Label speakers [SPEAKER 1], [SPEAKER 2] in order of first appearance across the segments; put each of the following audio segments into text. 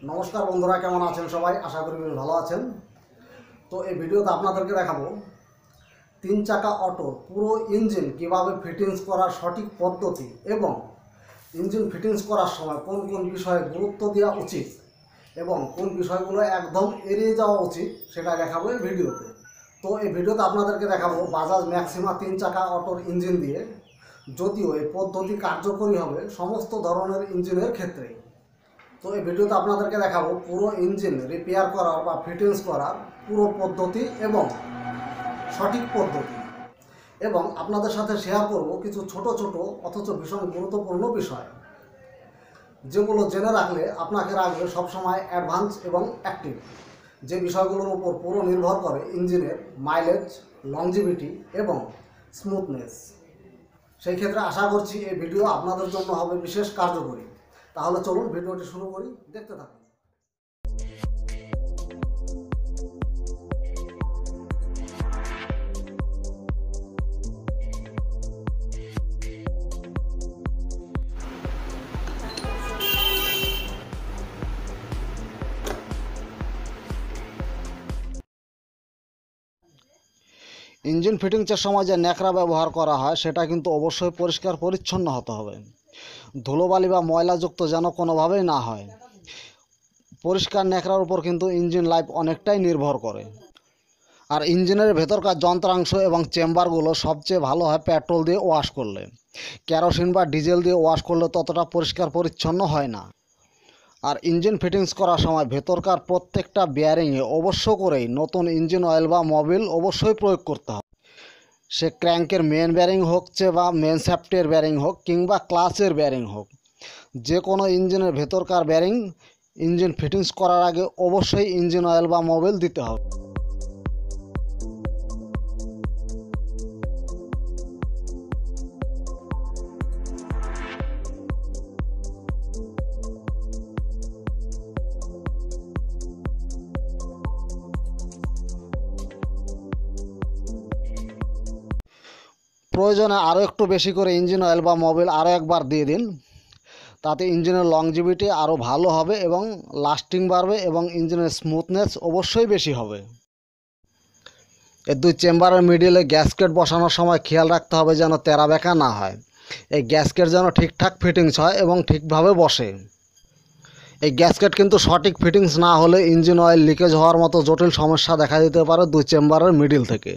[SPEAKER 1] নমস্কার বন্ধুরা, কেমন আছেন সবাই? আশা করি বেশ ভালো আছেন। তো এই ভিডিওতে আপনাদেরকে দেখাবো 3 চাকা অটো পুরো ইঞ্জিন কিভাবে ফিটিংস করার সঠিক পদ্ধতি এবং ইঞ্জিন ফিটিংস করার সময় কোন কোন বিষয়ে গুরুত্ব দেওয়া উচিত এবং কোন বিষয়গুলো একদম এড়িয়ে যাওয়া উচিত সেটা দেখাবো এই ভিডিওতে। তো এই ভিডিওতে আপনাদেরকে দেখাবো বাজাজ ম্যাক্সিমা 3 চাকা অটোর ইঞ্জিন দিয়ে। যদিও এই পদ্ধতি কার্যকরী হবে সমস্ত ধরনের ইঞ্জিনের ক্ষেত্রে। তো এই ভিডিওতে আপনাদেরকে দেখাবো পুরো ইঞ্জিন রিপেয়ার করার বা ফিটিংস করার পুরো পদ্ধতি এবং সঠিক পদ্ধতি, এবং আপনাদের সাথে শেয়ার করব কিছু ছোট ছোট অথচ ভীষণ গুরুত্বপূর্ণ বিষয়, যেগুলো জেনে রাখলে আপনাকে রাখবে সবসময় অ্যাডভান্স এবং অ্যাক্টিভ, যে বিষয়গুলোর উপর পুরো নির্ভর করে ইঞ্জিনের মাইলেজ, লংজিভিটি এবং স্মুথনেস। সেই ক্ষেত্রে আশা করছি এই ভিডিও আপনাদের জন্য হবে বিশেষ কার্যকরী। তাহলে চলুন ভিডিওটি শুরু করি, দেখতে থাকুন। ইঞ্জিন ফিটিংসের সময় যে ন্যাকড়া ব্যবহার করা হয় সেটা কিন্তু অবশ্যই পরিষ্কার পরিচ্ছন্ন হতে হবে। ধুলোবালি বা ময়লাযুক্ত যেন কোনোভাবেই না হয়। পরিষ্কার ন্যাকড়ার উপর কিন্তু ইঞ্জিন লাইফ অনেকটাই নির্ভর করে। আর ইঞ্জিনের ভেতরকার যন্ত্রাংশ এবং চেম্বারগুলো সবচেয়ে ভালো হয় পেট্রোল দিয়ে ওয়াশ করলে। কেরোসিন বা ডিজেল দিয়ে ওয়াশ করলে ততটা পরিষ্কার পরিচ্ছন্ন হয় না। আর ইঞ্জিন ফিটিংস করার সময় ভেতরকার প্রত্যেকটা বেয়ারিংয়ে অবশ্য করেই নতুন ইঞ্জিন অয়েল বা মোবিল অবশ্যই প্রয়োগ করতে হবে। সে ক্র্যাঙ্কের মেন বেয়ারিং হোক বা মেন শ্যাফটের বেয়ারিং হোক কিংবা ক্লাচের বেয়ারিং হোক, যে কোনো ইঞ্জিনের ভেতরকার বেয়ারিং ইঞ্জিন ফিটিংস করার আগে অবশ্যই ইঞ্জিন অয়েল বা মোবিল দিতে হবে। প্রয়োজনে আরও একটু বেশি করে ইঞ্জিন অয়েল বা মোবিল আরও একবার দিয়ে দিন। তাতে ইঞ্জিনের লংজিভিটি আরও ভালো হবে এবং লাস্টিং বাড়বে এবং ইঞ্জিনের স্মুথনেস অবশ্যই বেশি হবে। এর দুই চেম্বারের মিডিলে গ্যাসকেট বসানোর সময় খেয়াল রাখতে হবে যেন তেরা বেঁকা না হয়। এই গ্যাসকেট যেন ঠিকঠাক ফিটিংস হয় এবং ঠিকভাবে বসে। এই গ্যাসকেট কিন্তু সঠিক ফিটিংস না হলে ইঞ্জিন অয়েল লিকেজ হওয়ার মতো জটিল সমস্যা দেখা দিতে পারে দুই চেম্বারের মিডিল থেকে।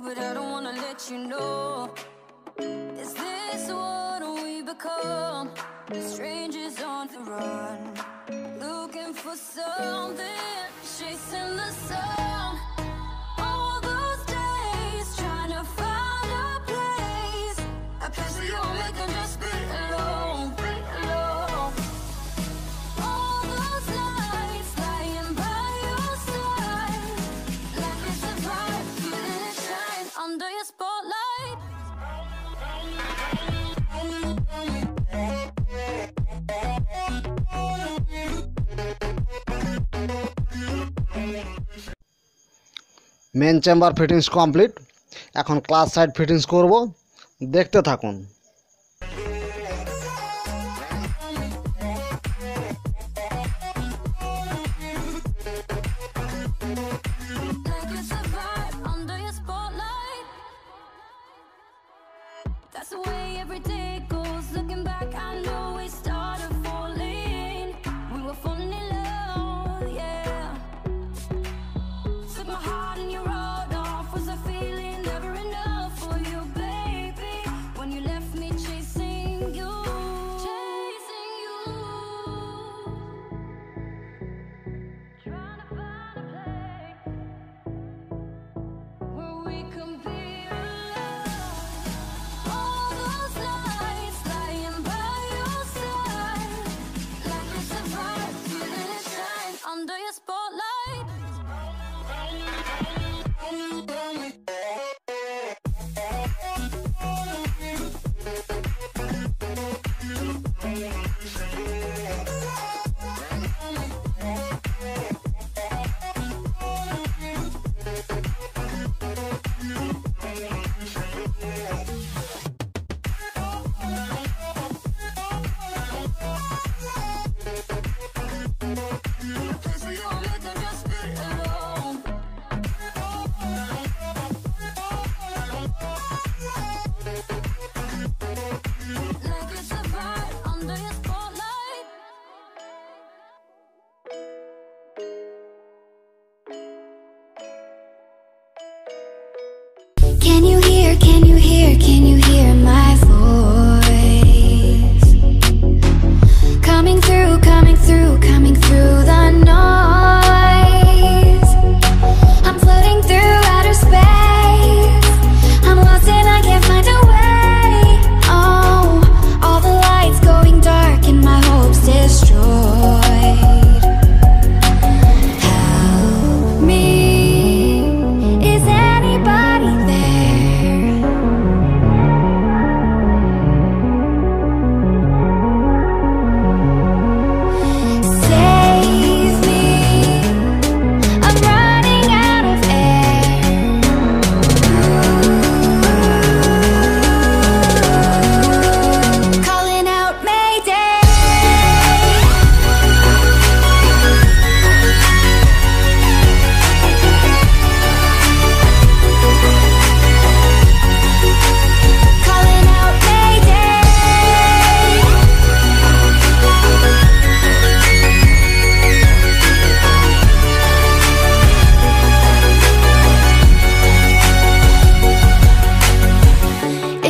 [SPEAKER 2] But I don't wanna let you know. Is this what we become? Strangers on the run, looking for something, chasing the sun. All those days trying to find a place where you only can just be alone, be alone. All those nights lying by your side, like it's a vibe, feeling it shine under your spotlight.
[SPEAKER 1] Main chamber fittings complete. এখন clutch side fittings করব, দেখতে থাকুন।
[SPEAKER 2] Like it's a vibe under your spotlight. That's the way every day goes. Looking back, I know we started falling. We were falling in love, yeah. Took my heart and you wrote off. Was a feeling never enough for you, baby? When you left me chasing you, chasing you. Trying to find a place where we can be alone. All those nights lying by your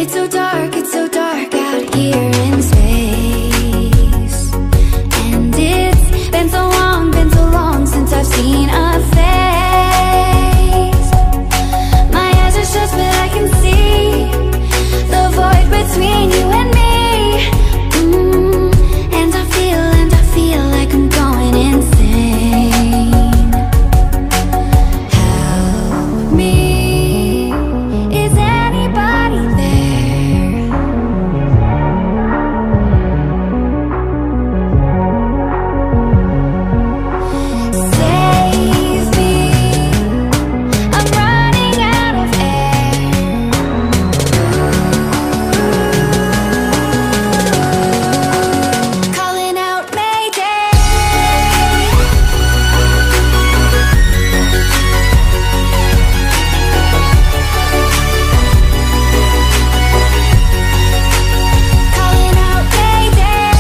[SPEAKER 2] it's so dark out here in space. And it's been so long since I've seen a face. My eyes are shut but I can see the void between you and me. And I feel like I'm going insane. Help me. Is anybody there? Save me. I'm running out of air. Calling out Mayday. Calling out Mayday.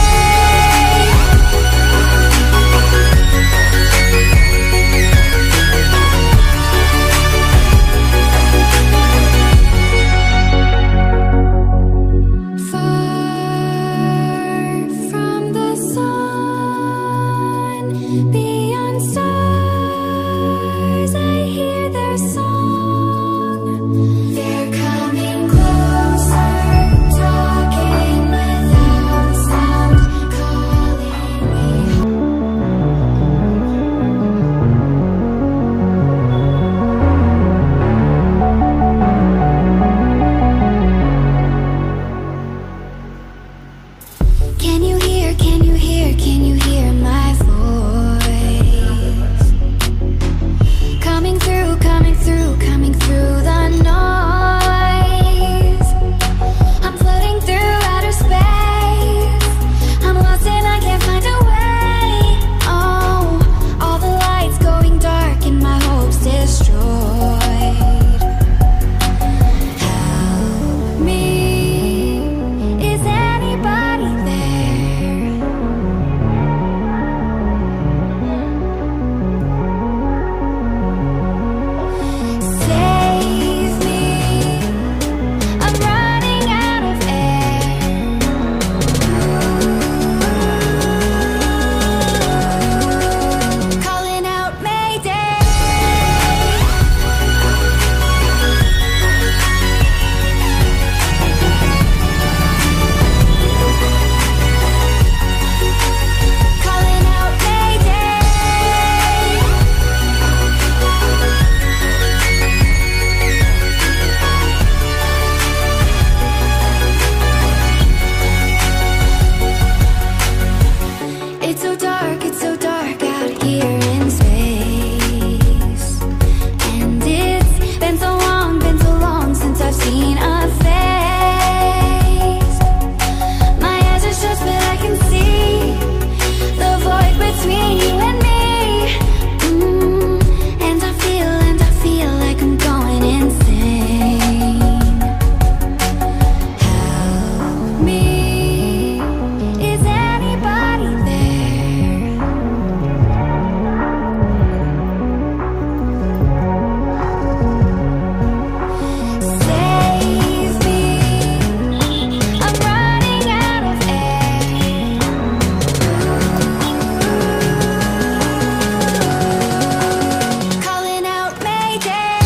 [SPEAKER 2] Far from the sun, beyond stars, I hear their song. They're coming closer, talking without sound, calling me Can you hear my voice? Coming through the noise. I'm floating through outer space. I'm lost and I can't find a way. Oh, all the lights going dark and my hopes destroyed. Help me. Is anybody there? Save me. I'm running out of air. Calling out Mayday. Calling out Mayday. It's so dark out here in space. And it's been so long since I've seen a face. My eyes are shut but I can see the void between you and me. And I feel like I'm going insane. Help me. Is anybody there? Save me. I'm running out of air. Calling out Mayday.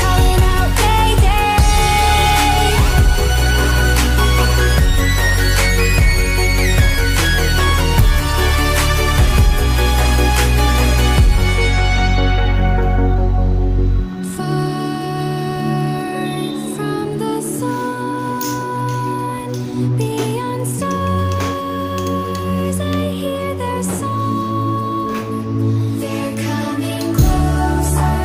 [SPEAKER 2] Calling out Mayday. Far from the sun, beyond stars, I hear their song. They're coming closer,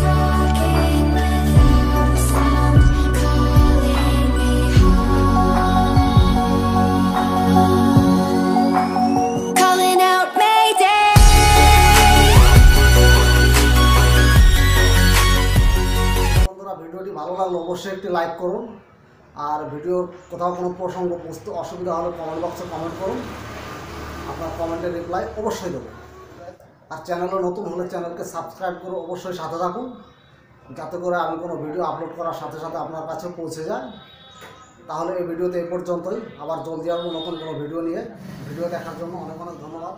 [SPEAKER 2] talking without sound, calling me home. Calling out Mayday.
[SPEAKER 1] বন্ধুরা, ভিডিওটি ভালো লাগলে অবশ্যই একটি like করুন। আর ভিডিওর কোথাও কোনো প্রসঙ্গ বুঝতে অসুবিধা হলে কমেন্ট বক্সে কমেন্ট করুন। আপনার কমেন্টের রিপ্লাই অবশ্যই দেবো। আর চ্যানেলে নতুন হলে চ্যানেলকে সাবস্ক্রাইব করে অবশ্যই সাথে থাকুন, যাতে করে আমি কোনো ভিডিও আপলোড করার সাথে সাথে আপনার কাছে পৌঁছে যায়। তাহলে এই ভিডিওতে এই পর্যন্তই, আবার জলদি আসবো নতুন কোনো ভিডিও নিয়ে। ভিডিও দেখার জন্য অনেক অনেক ধন্যবাদ।